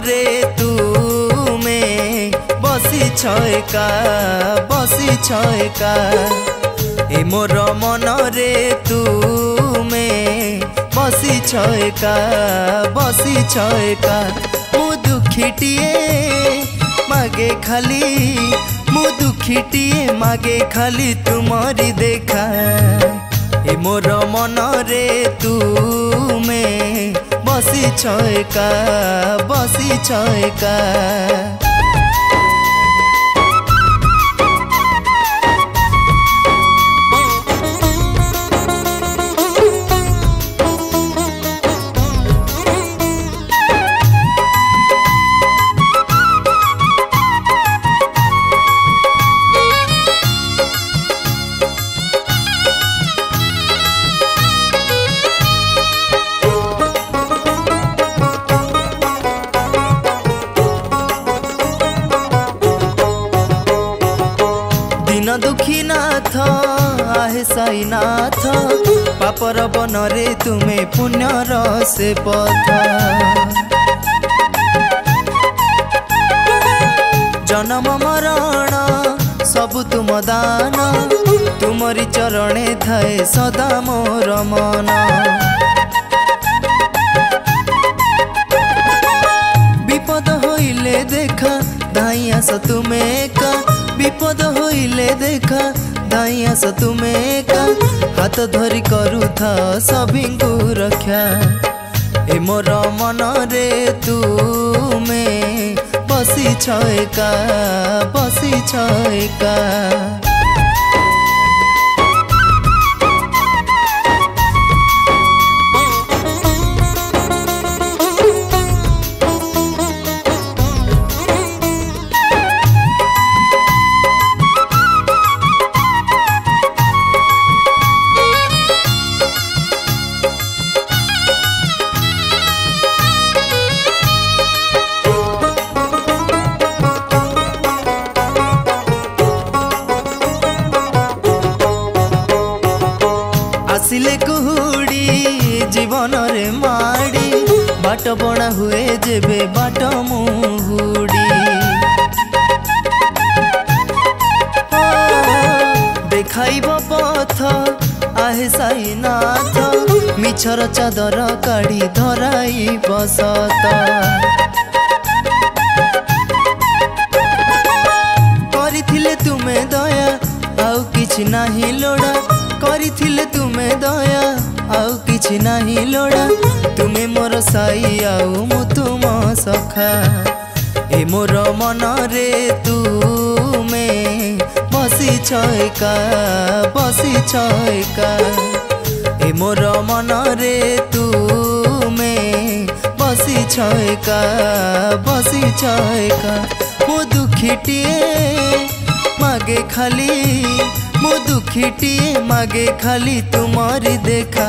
रे तुमे बसी छयका ए मोर मन रे तुमे बसी छयका मु दुखीटिए मागे खाली मु दुखीटिए मागे खाली तुमरी देखा ए मोर मन रे तुमे बसी छयका दुखी नाथ आहे साई नाथ पापर बन रे तुमे पुण्यर से पथ जन्म मरण सबु तुम दान तुमरी चरणे थाए सदा मोर मन विपद होइले देखा धाई आस तुमे का विपद होइले देखा दाई आस तुमे का हाथ धरी करू था सभी को रक्षा ए मोर मन रे तुमे बसी छयका आसिले कुहुड़ी जीवन रे माड़ी बाट बणा हुए जेबे बाट मुहुड़ी देखाइब पथ आहे साई नाथ मिछर चादर काढ़ी धराई बसत करिथिले तुमे दया आउ किछि नाही लोड़ा करिथिले तुमे दया आउ किछि नाही लोड़ा तुमे मोर साई आउ मु तुम सखा ए मोर मन रे तुमे बसी छयका ए मोर मन रे तुमे बसी छयका मु दुखीटिए मागे खाली मु दुखीटिए मागे खाली तुमरी देखा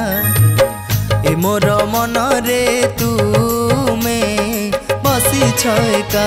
ए मोर मन रे तुमे बसी छयका